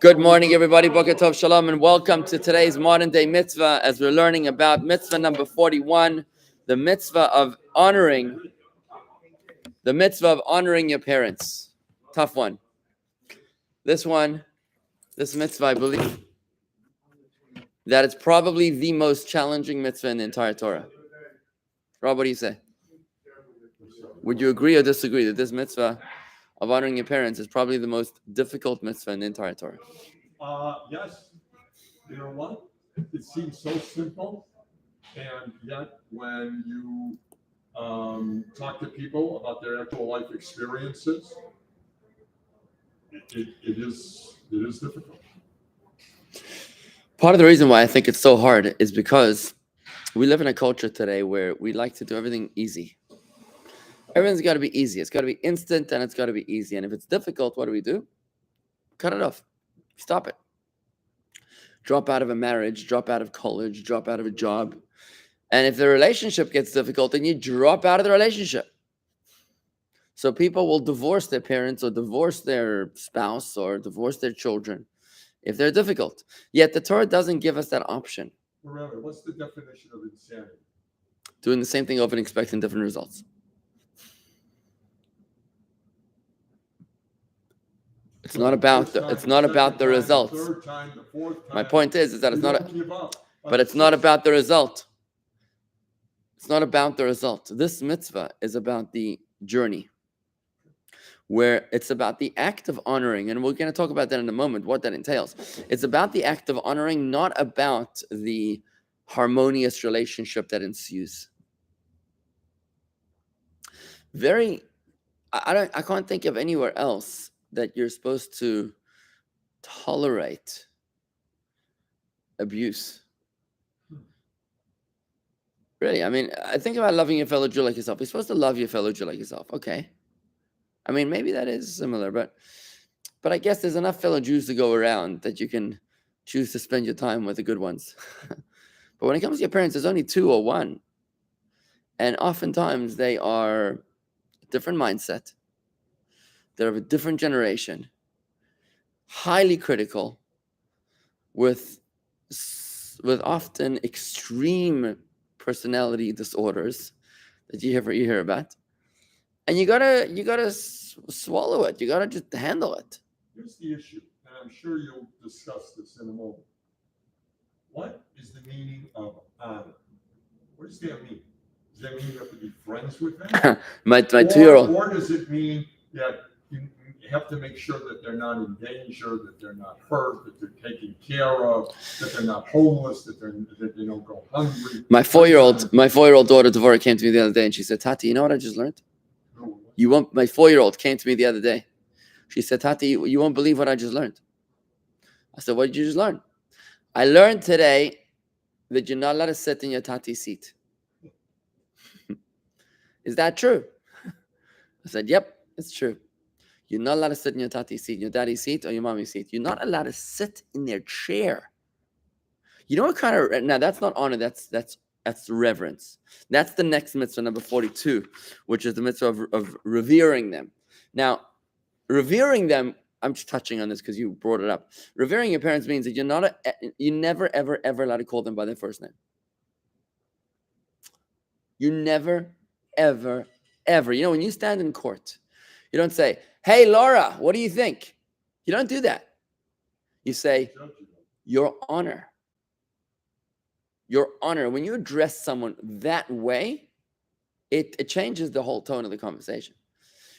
Good morning, everybody. Boker Tov Shalom, and welcome to today's modern day mitzvah as we're learning about mitzvah number 41, the mitzvah of honoring your parents. Tough one. This mitzvah, I believe that it's probably the most challenging mitzvah in the entire Torah. Rob, what do you say? Would you agree or disagree that this mitzvah of honoring your parents is probably the most difficult mitzvah in the entire Torah? Yes. You know what? It seems so simple, and yet when you talk to people about their actual life experiences, it is difficult. Part of the reason why I think it's so hard is because we live in a culture today where we like to do everything easy. Everything's got to be easy. It's got to be instant and it's got to be easy. And if it's difficult, what do? Cut it off. Stop it. Drop out of a marriage, drop out of college, drop out of a job. And if the relationship gets difficult, then you drop out of the relationship. So people will divorce their parents or divorce their spouse or divorce their children if they're difficult. Yet the Torah doesn't give us that option. Remember, what's the definition of insanity? Doing the same thing over and expecting different results. It's not about the results. My point is that it's not but it's not about the result. It's not about the result. This mitzvah is about the journey, where it's about the act of honoring, and we're going to talk about that in a moment, what that entails. It's about the act of honoring, not about the harmonious relationship that ensues. I can't think of anywhere else that you're supposed to tolerate abuse. Really, I mean, I think about loving your fellow Jew like yourself. You're supposed to love your fellow Jew like yourself. Okay. I mean, maybe that is similar, but I guess there's enough fellow Jews to go around that you can choose to spend your time with the good ones. But when it comes to your parents, there's only two or one. And oftentimes they are a different mindset. They're of a different generation, highly critical, with often extreme personality disorders that you hear about, and you gotta swallow it. You gotta just handle it. Here's the issue, and I'm sure you'll discuss this in a moment. What is the meaning of honor? What does that mean? Does that mean you have to be friends with them? my 2-year-old. Or does it mean that you have to make sure that they're not in danger, that they're not hurt, that they're taken care of, that they're not homeless, that they don't go hungry? My 4-year-old daughter Devorah came to me the other day and she said, "Tati, you know what I just learned? My 4-year-old came to me the other day. She said, "Tati, you won't believe what I just learned." I said, "What did you just learn?" "I learned today that you're not allowed to sit in your Tati's seat." Is that true? I said, "Yep, it's true. You're not allowed to sit in your Tati's seat, your daddy's seat, or your mommy's seat. You're not allowed to sit in their chair." You know what kind of, now that's not honor, that's reverence. That's the next mitzvah, number 42, which is the mitzvah of revering them. Now, revering them, I'm just touching on this because you brought it up. Revering your parents means that you're never, ever, ever allowed to call them by their first name. You never, ever, ever. You know, when you stand in court, you don't say, "Hey, Laura, what do you think?" You don't do that. You say, "Your Honor." Your Honor. When you address someone that way, it changes the whole tone of the conversation.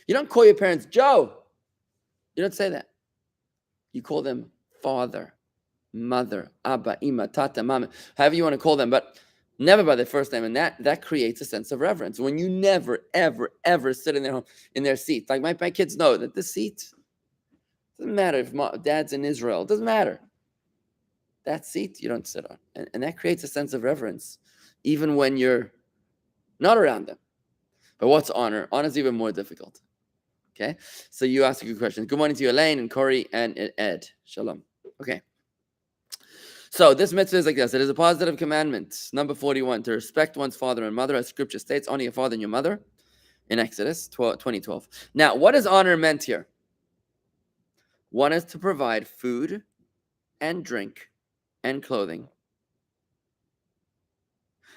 You don't call your parents Joe. You don't say that. You call them father, mother, abba, ima, tata, mama, however you want to call them, but never by their first name. And that creates a sense of reverence. When you never, ever, ever sit in their home, in their seat. Like my kids know that the seat, doesn't matter if dad's in Israel, it doesn't matter. That seat you don't sit on. And that creates a sense of reverence, even when you're not around them. But what's honor? Honor is even more difficult. Okay? So you ask a good question. Good morning to you, Elaine and Corey and Ed. Shalom. Okay. So this mitzvah is like this. It is a positive commandment. Number 41, to respect one's father and mother, as scripture states, honor your father and your mother in Exodus 20:12. Now, what is honor meant here? One is to provide food, and drink and clothing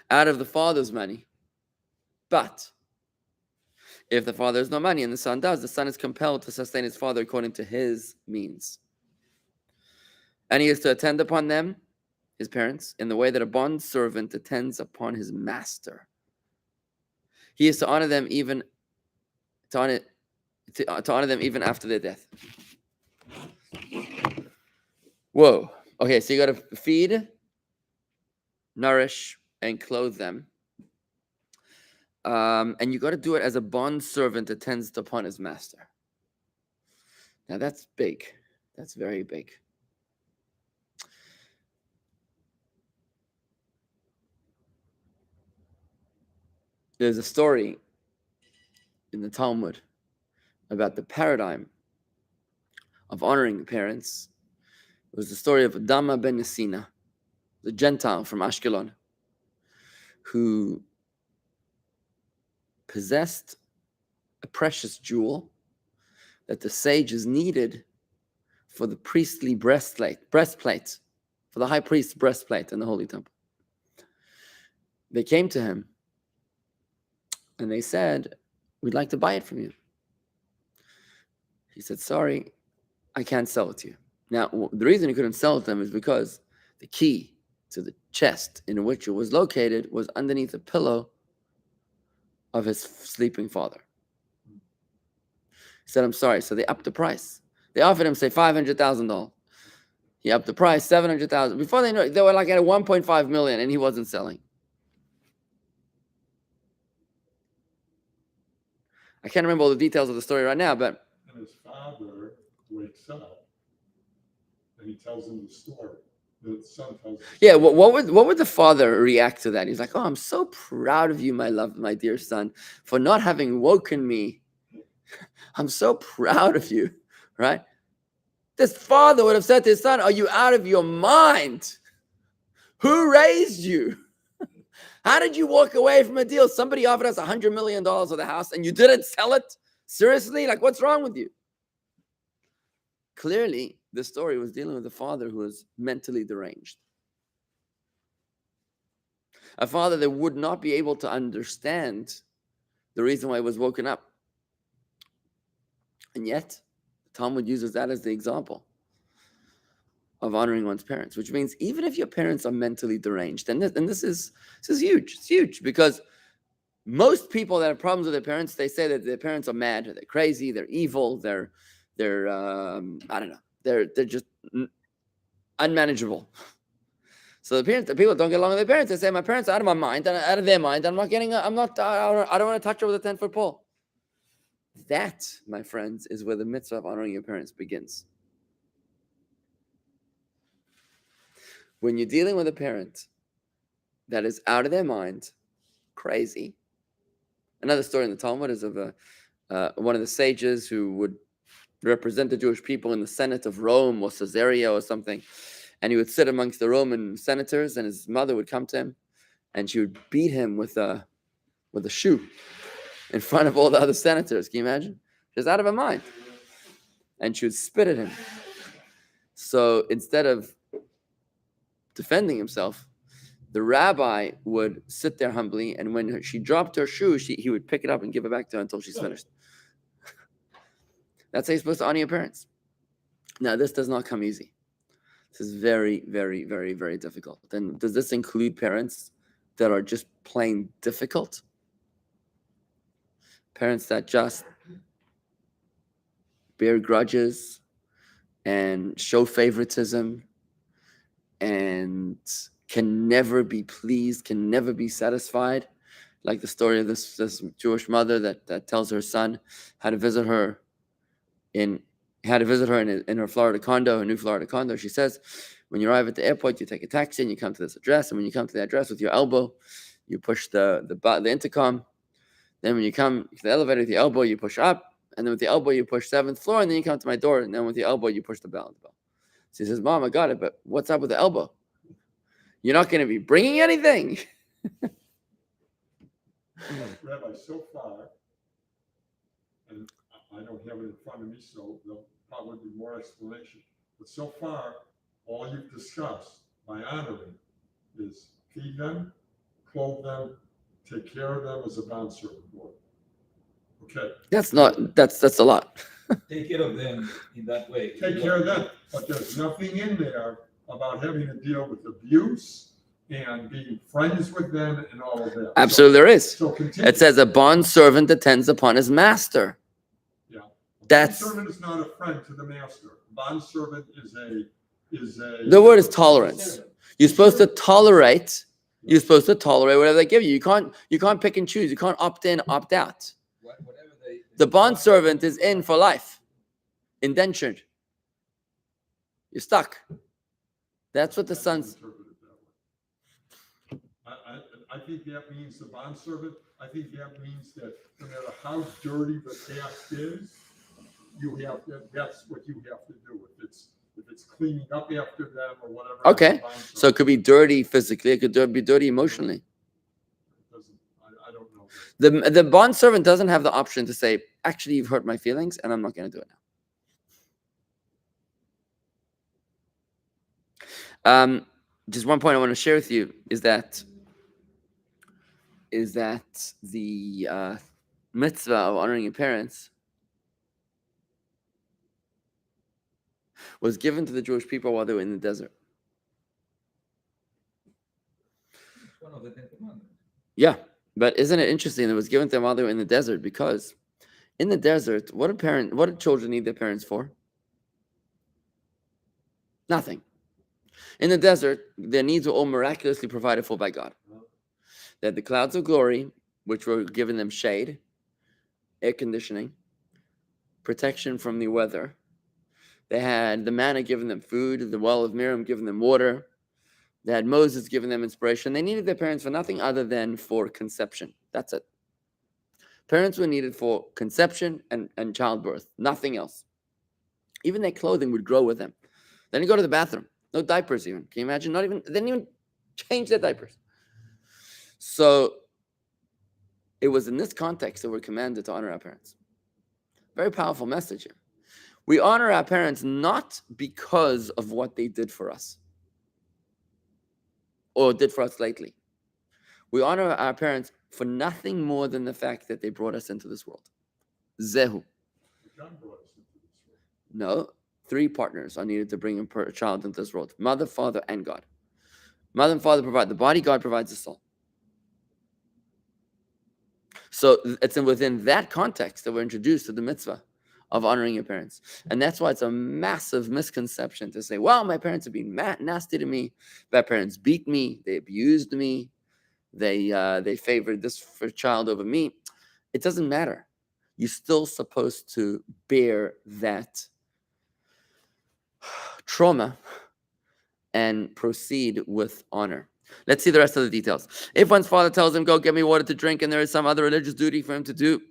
out of the father's money. But if the father has no money and the son does, the son is compelled to sustain his father according to his means. And he is to attend upon them, his parents, in the way that a bond servant attends upon his master. He is to honor them even to honor them even after their death. Whoa. Okay, so you got to feed, nourish, and clothe them. And you got to do it as a bond servant attends upon his master. Now that's big. That's very big. There's a story in the Talmud about the paradigm of honoring the parents. It was the story of Adama ben Yassina, the Gentile from Ashkelon, who possessed a precious jewel that the sages needed for the priestly breastplate, for the high priest's breastplate in the Holy Temple. They came to him and they said, "We'd like to buy it from you." He said, "Sorry, I can't sell it to you." Now, the reason he couldn't sell it to them is because the key to the chest in which it was located was underneath the pillow of his sleeping father. He said, "I'm sorry." So they upped the price. They offered him, say, $500,000. He upped the price, $700,000. Before they knew it, they were like at $1.5 million, and he wasn't selling. I can't remember all the details of the story right now, but... And his father wakes up, and he tells him the story. The son tells him. Yeah, what would the father react to that? He's like, "Oh, I'm so proud of you, my dear son, for not having woken me. I'm so proud of you," right? This father would have said to his son, "Are you out of your mind? Who raised you? How did you walk away from a deal? Somebody offered us $100 million for the house and you didn't sell it? Seriously? Like, what's wrong with you?" Clearly, the story was dealing with a father who was mentally deranged. A father that would not be able to understand the reason why he was woken up. And yet, the Talmud uses that as the example of honoring one's parents, which means even if your parents are mentally deranged, and this is huge. It's huge because most people that have problems with their parents, they say that their parents are mad, or they're crazy, they're evil, they're I don't know, they're just unmanageable. So the people don't get along with their parents. They say, "My parents are out of my mind, and out of their mind. I don't want to touch her with a 10-foot pole." That, my friends, is where the mitzvah of honoring your parents begins. When you're dealing with a parent that is out of their mind, crazy. Another story in the Talmud is of one of the sages who would represent the Jewish people in the Senate of Rome or Caesarea or something. And he would sit amongst the Roman senators, and his mother would come to him, and she would beat him with a shoe in front of all the other senators. Can you imagine? She was out of her mind. And she would spit at him. So instead of defending himself, the rabbi would sit there humbly, and when she dropped her shoe, he would pick it up and give it back to her until she's finished. That's how you're supposed to honor your parents. Now, this does not come easy. This is very, very, very, very difficult. And does this include parents that are just plain difficult? Parents that just bear grudges and show favoritism and can never be pleased, can never be satisfied. Like the story of this Jewish mother that tells her son how to visit her in her Florida condo, her new Florida condo. She says, when you arrive at the airport, you take a taxi and you come to this address. And when you come to the address with your elbow, you push the intercom. Then when you come to the elevator with your elbow, you push up. And then with the elbow, you push 7th floor. And then you come to my door. And then with the elbow, you push the bell. She says, "Mom, I got it. But what's up with the elbow? You're not going to be bringing anything." Rabbi, so far, and I don't have it in front of me, so there'll probably be more explanation. But so far, all you've discussed by honoring is feed them, clothe them, take care of them as a bondservant would. Okay. That's a lot. Take care of them in that way. Take care of them, but there's nothing in there about having to deal with abuse and being friends with them and all of that. Absolutely, there is. So continue. It says a bond servant attends upon his master. Yeah. That's Bondservant is not a friend to the master. Bondservant is a the word is tolerance. You're supposed to tolerate. You're supposed to tolerate whatever they give you. You can't pick and choose. You can't opt in, opt out. The bond servant is in for life, indentured. You're stuck. That's what the son's. I think that means the bondservant. I think that means that no matter how dirty the task is, that's what you have to do. If it's cleaning up after them or whatever. Okay, so it could be dirty physically. It could be dirty emotionally. I don't know. The bond servant doesn't have the option to say, actually, you've hurt my feelings, and I'm not going to do it now. Just one point I want to share with you is that the mitzvah of honoring your parents was given to the Jewish people while they were in the desert. It's one of the 10 commandments. Yeah, but isn't it interesting that it was given to them while they were in the desert? Because in the desert, what do children need their parents for? Nothing. In the desert, their needs were all miraculously provided for by God. They had the clouds of glory, which were giving them shade, air conditioning, protection from the weather. They had the manna giving them food, the well of Miriam giving them water. They had Moses giving them inspiration. They needed their parents for nothing other than for conception. That's it. Parents were needed for conception and childbirth, nothing else. Even their clothing would grow with them. Then you go to the bathroom, no diapers even. Can you imagine? They didn't even change their diapers. So it was in this context that we're commanded to honor our parents. Very powerful message here. We honor our parents not because of what they did for us or did for us lately. We honor our parents for nothing more than the fact that they brought us into this world. Zehu. No, 3 partners are needed to bring a child into this world. Mother, father, and God. Mother and father provide the body, God provides the soul. So it's within that context that we're introduced to the mitzvah of honoring your parents. And that's why it's a massive misconception to say, well, my parents have been nasty to me. My parents beat me. They abused me. They favored this child over me. It doesn't matter. You're still supposed to bear that trauma and proceed with honor. Let's see the rest of the details. If one's father tells him, go get me water to drink, and there is some other religious duty for him to do,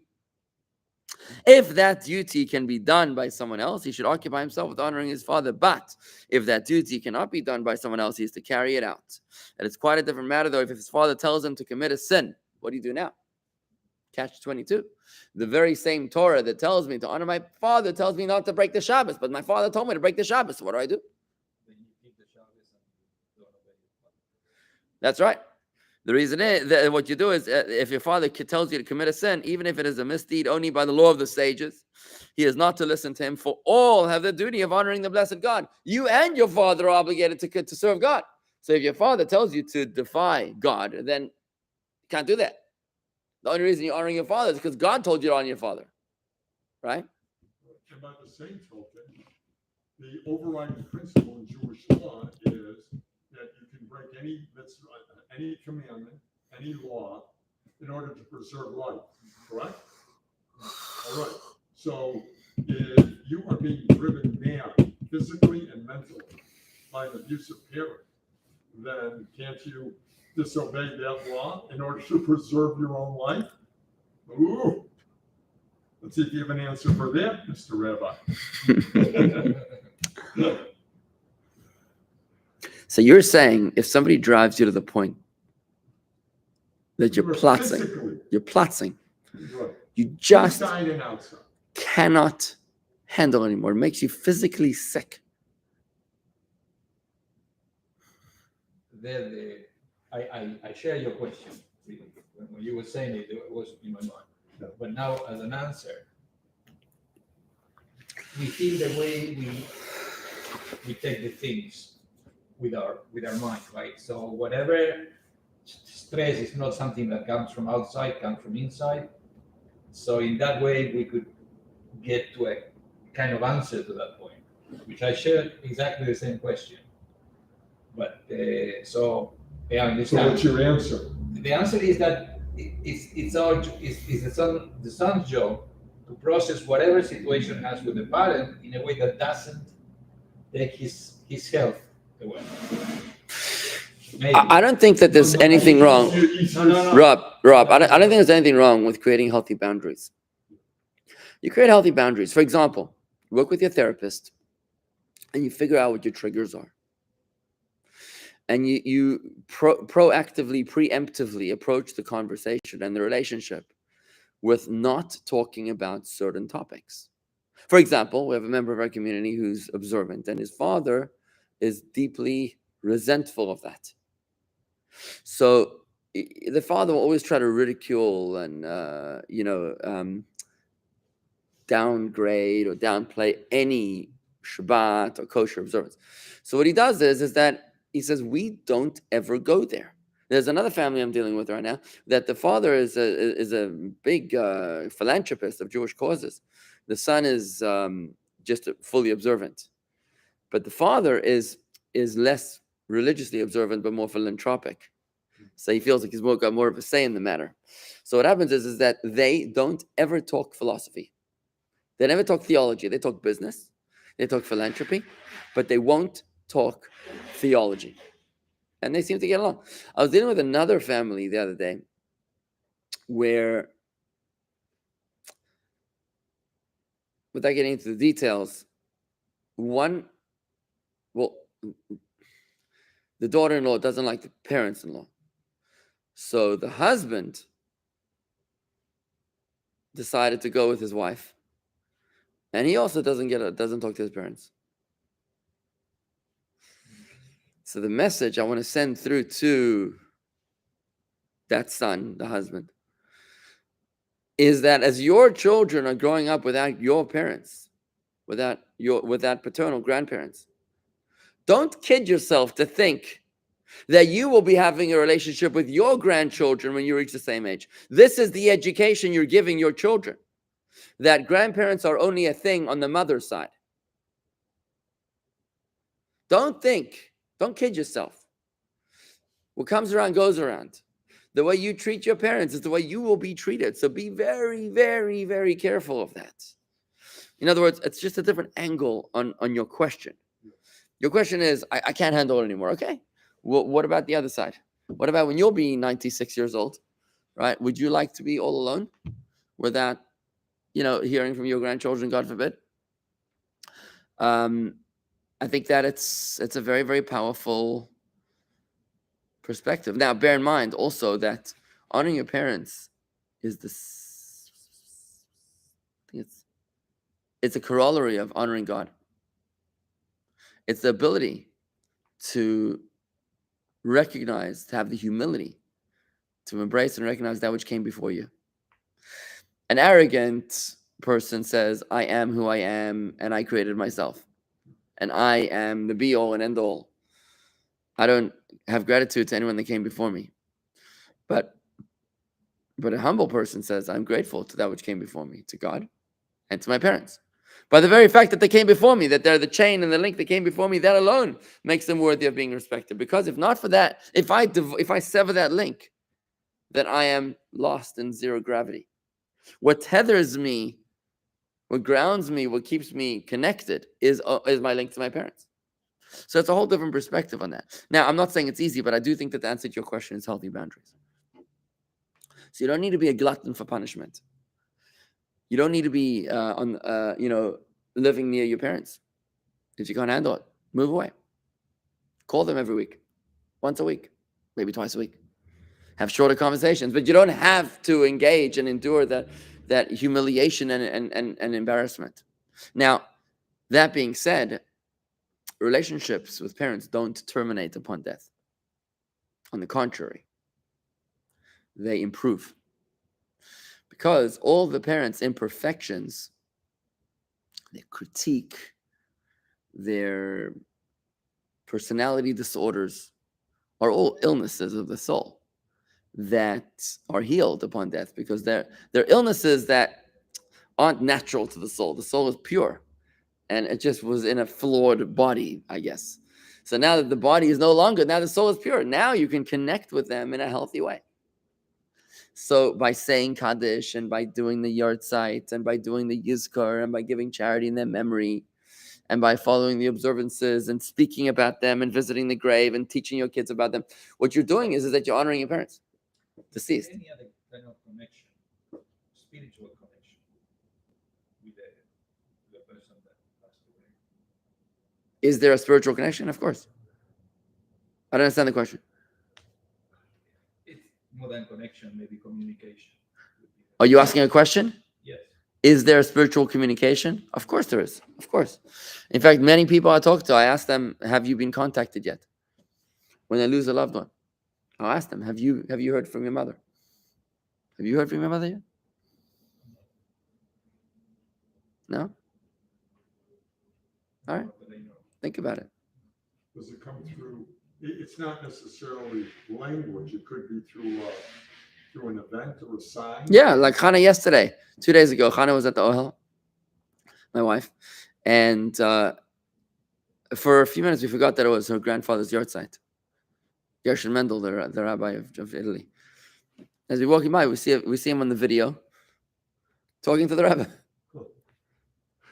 if that duty can be done by someone else, he should occupy himself with honoring his father. But if that duty cannot be done by someone else, he is to carry it out. And it's quite a different matter, though, if his father tells him to commit a sin. What do you do now? Catch 22. The very same Torah that tells me to honor my father tells me not to break the Shabbos, but my father told me to break the Shabbos. So what do? That's right. The reason is that what you do is if your father tells you to commit a sin, even if it is a misdeed only by the law of the sages, he is not to listen to him, for all have the duty of honoring the blessed God. You and your father are obligated to serve God. So if your father tells you to defy God, then you can't do that. The only reason you're honoring your father is because God told you to honor your father. Right? And by the same token, the overriding principle in Jewish law is that you can break any commandment, any law, in order to preserve life. Correct? All right. So if you are being driven mad physically and mentally by an abusive parent, then can't you disobey that law in order to preserve your own life? Ooh. Let's see if you have an answer for that, Mr. Rabbi. So you're saying if somebody drives you to the point that you're plotzing, Right. you just Inside and outside. cannot handle anymore. It makes you physically sick. there I share your question. When you were saying it, it was in my mind. Yeah. But now, as an answer, we feel the way we take the things with our mind, right? So whatever stress is not something that comes from outside, comes from inside. So in that way, we could get to a kind of answer to that point, which I shared exactly the same question. But so I So understand. what's your answer? The answer is that it's the son's job to process whatever situation has with the parent in a way that doesn't take his health away. Maybe. I don't think that there's anything wrong. No. Rob, I don't think there's anything wrong with creating healthy boundaries. You create healthy boundaries. For example, work with your therapist and you figure out what your triggers are. And you proactively, preemptively approach the conversation and the relationship with not talking about certain topics. For example, we have a member of our community who's observant, and his father is deeply resentful of that. So the father will always try to ridicule and downgrade or downplay any Shabbat or kosher observance. So what he does is that he says, we don't ever go there. There's another family I'm dealing with right now that the father is a big philanthropist of Jewish causes. The son is just fully observant, but the father is less religiously observant but more philanthropic. So he feels like he's got more of a say in the matter. So what happens is that they don't ever talk philosophy. They never talk theology. They talk business. They talk philanthropy, but they won't talk theology. And they seem to get along. I was dealing with another family the other day where, without getting into the details, the daughter-in-law doesn't like the parents-in-law. So the husband decided to go with his wife. And he also doesn't talk to his parents. So the message I want to send through to that son, the husband, is that as your children are growing up without your parents, without paternal grandparents, don't kid yourself to think that you will be having a relationship with your grandchildren when you reach the same age. This is the education you're giving your children, that grandparents are only a thing on the mother's side. Don't kid yourself. What comes around goes around. The way you treat your parents is the way you will be treated. So be very, very, very careful of that. In other words, it's just a different angle on your question. Your question is, I can't handle it anymore. Okay. Well, what about the other side? What about when you'll be 96 years old, right? Would you like to be all alone without, hearing from your grandchildren, God forbid? I think that it's a very, very powerful perspective. Now, bear in mind also that honoring your parents is it's a corollary of honoring God. It's the ability to recognize, to have the humility, to embrace and recognize that which came before you. An arrogant person says, I am who I am, and I created myself. And I am the be-all and end-all. I don't have gratitude to anyone that came before me. But a humble person says, I'm grateful to that which came before me, to God and to my parents. By the very fact that they came before me, that they're the chain and the link that came before me, that alone makes them worthy of being respected. Because if not for that, if I sever that link, then I am lost in zero gravity. What tethers me, what grounds me, what keeps me connected is my link to my parents. So it's a whole different perspective on that. Now, I'm not saying it's easy, but I do think that the answer to your question is healthy boundaries. So you don't need to be a glutton for punishment. You don't need to be living near your parents. If you can't handle it, move away. Call them every week, once a week, maybe twice a week. Have shorter conversations, but you don't have to engage and endure that humiliation and embarrassment. Now, that being said, relationships with parents don't terminate upon death. On the contrary, they improve. Because all the parents' imperfections, their critique, their personality disorders, are all illnesses of the soul that are healed upon death, because they're illnesses that aren't natural to the soul. The soul is pure, and it just was in a flawed body, I guess. So now that the body is no longer, now the soul is pure. Now you can connect with them in a healthy way. So by saying Kaddish, and by doing the Yartzeit, and by doing the Yizkar, and by giving charity in their memory, and by following the observances and speaking about them and visiting the grave and teaching your kids about them, what you're doing is that you're honoring your parents, deceased. Any other kind of connection, spiritual connection with the person that passed away? Is there a spiritual connection? Of course. I don't understand the question. It's more than connection, maybe communication. Are you asking a question? Yes. Is there a spiritual communication? Of course there is. Of course. In fact, many people I talk to, I ask them, have you been contacted yet? When they lose a loved one, I'll ask them, have you heard from your mother? Have you heard from your mother yet? No? All right. Think about it. Does it come through? It's not necessarily language. It could be through an event or a sign. Yeah, like Hannah yesterday, 2 days ago. Hannah was at the Ohel, my wife, and for a few minutes we forgot that it was her grandfather's yahrzeit. Gershon Mendel, the rabbi of Italy. As we walking by, we see him on the video talking to the rabbi.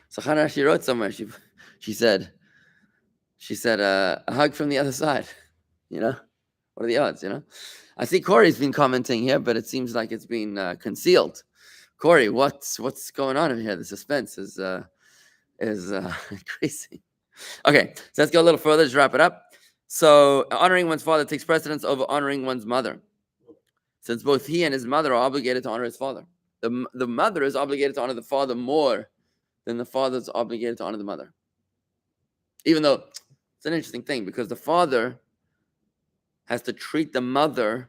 So Hannah actually wrote somewhere. She said, a hug from the other side. You know, what are the odds? You know, I see Corey's been commenting here, but it seems like it's been concealed. Corey, what's going on in here? The suspense is increasing. Okay, so let's go a little further. Just wrap it up. So honoring one's father takes precedence over honoring one's mother, since both he and his mother are obligated to honor his father. The mother is obligated to honor the father more than the father is obligated to honor the mother. Even though it's an interesting thing, because the father has to treat the mother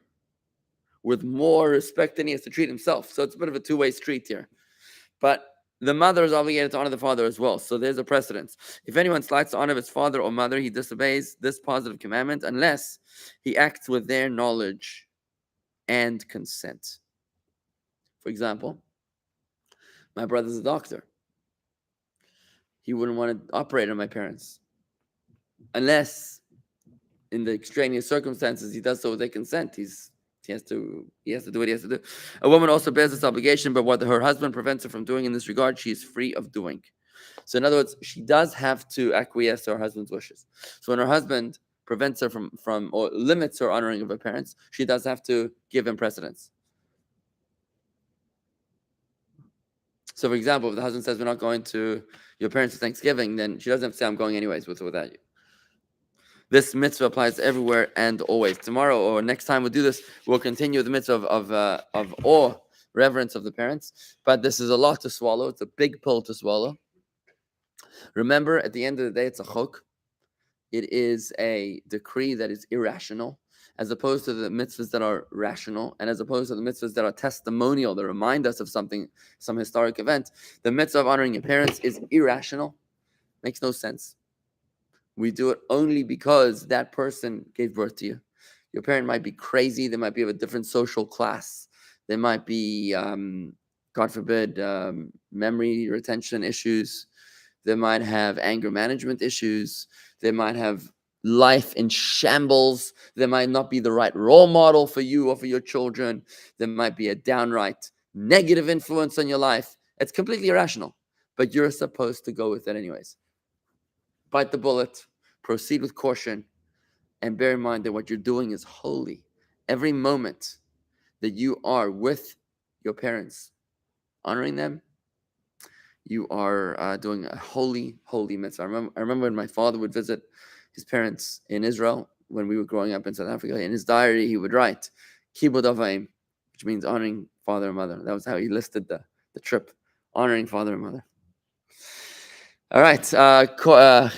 with more respect than he has to treat himself. So it's a bit of a two-way street here. But the mother is obligated to honor the father as well. So there's a precedence. If anyone slights the honor of his father or mother, he disobeys this positive commandment unless he acts with their knowledge and consent. For example, my brother's a doctor. He wouldn't want to operate on my parents unless, in the extraneous circumstances, he does so with their consent. He has to do what he has to do. A woman also bears this obligation, but what her husband prevents her from doing in this regard, she is free of doing. So in other words, she does have to acquiesce to her husband's wishes. So when her husband prevents her from or limits her honoring of her parents, she does have to give him precedence. So for example, if the husband says, we're not going to your parents for Thanksgiving, then she doesn't have to say, I'm going anyways with or without you. This mitzvah applies everywhere and always. Tomorrow or next time we'll do this, we'll continue the mitzvah of awe, reverence of the parents. But this is a lot to swallow. It's a big pill to swallow. Remember, at the end of the day, it's a chok. It is a decree that is irrational, as opposed to the mitzvahs that are rational, and as opposed to the mitzvahs that are testimonial, that remind us of something, some historic event. The mitzvah of honoring your parents is irrational. Makes no sense. We do it only because that person gave birth to you. Your parent might be crazy. They might be of a different social class. They might be, God forbid, memory retention issues. They might have anger management issues. They might have life in shambles. They might not be the right role model for you or for your children. There might be a downright negative influence on your life. It's completely irrational, but you're supposed to go with it anyways. Bite the bullet, proceed with caution, and bear in mind that what you're doing is holy. Every moment that you are with your parents, honoring them, you are doing a holy, holy mitzvah. I remember when my father would visit his parents in Israel when we were growing up in South Africa. In his diary, he would write, Kibud Avayim, which means honoring father and mother. That was how he listed the trip, honoring father and mother. All right.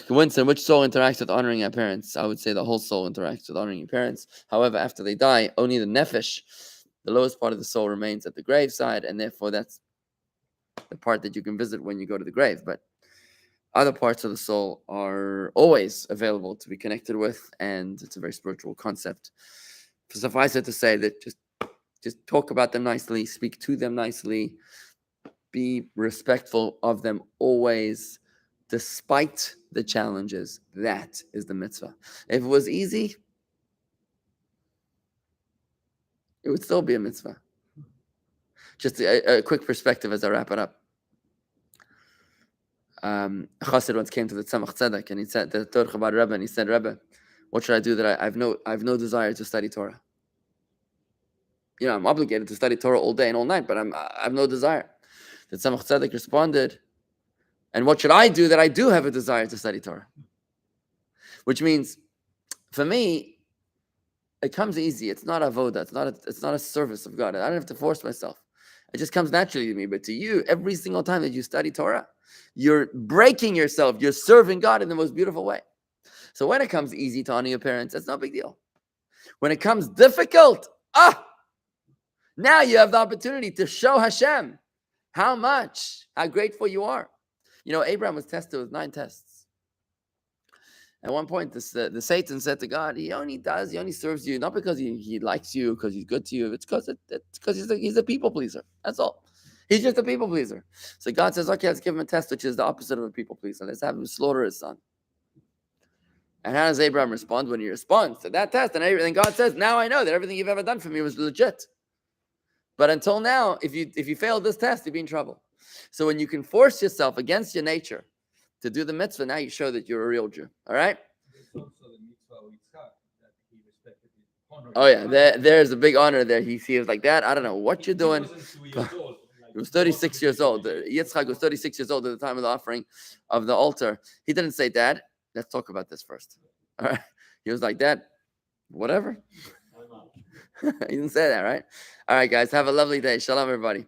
Winston, which soul interacts with honoring our parents? I would say the whole soul interacts with honoring your parents. However, after they die, only the nefesh, the lowest part of the soul, remains at the graveside, and therefore that's the part that you can visit when you go to the grave. But other parts of the soul are always available to be connected with, and it's a very spiritual concept. Suffice it to say that just talk about them nicely, speak to them nicely, be respectful of them always, despite the challenges. That is the mitzvah. If it was easy, it would still be a mitzvah. Just a quick perspective as I wrap it up. A chassid once came to the Tzemach Tzedek, and he said, the Torah Chabad Rabbi, and he said, Rabbi, what should I do that I have no desire to study Torah? You know, I'm obligated to study Torah all day and all night, but I have no desire. The Tzemach Tzedek responded, and what should I do that I do have a desire to study Torah? Which means, for me, it comes easy. It's not avoda. It's not a service of God. I don't have to force myself. It just comes naturally to me. But to you, every single time that you study Torah, you're breaking yourself. You're serving God in the most beautiful way. So when it comes easy to honor your parents, that's no big deal. When it comes difficult, now you have the opportunity to show Hashem how grateful you are. You know, Abraham was tested with 9 tests. At one point, the Satan said to God, he only serves you, not because he likes you, because he's good to you. It's because he's a people pleaser. That's all. He's just a people pleaser. So God says, okay, let's give him a test, which is the opposite of a people pleaser. Let's have him slaughter his son. And how does Abraham respond? When he responds to that test, and everything, God says, now I know that everything you've ever done for me was legit. But until now, if you fail this test, you'll be in trouble. So when you can force yourself against your nature to do the mitzvah, now you show that you're a real Jew. All right? There's also the mitzvah of Yitzhak, that he respected his honor. Oh yeah, there's a big honor there. He was like, Dad, I don't know what you're doing. He was 36 years old. Yitzchak was 36 years old at the time of the offering of the altar. He didn't say, Dad, let's talk about this first. All right? He was like, Dad, whatever. He didn't say that, right? All right, guys, have a lovely day. Shalom, everybody.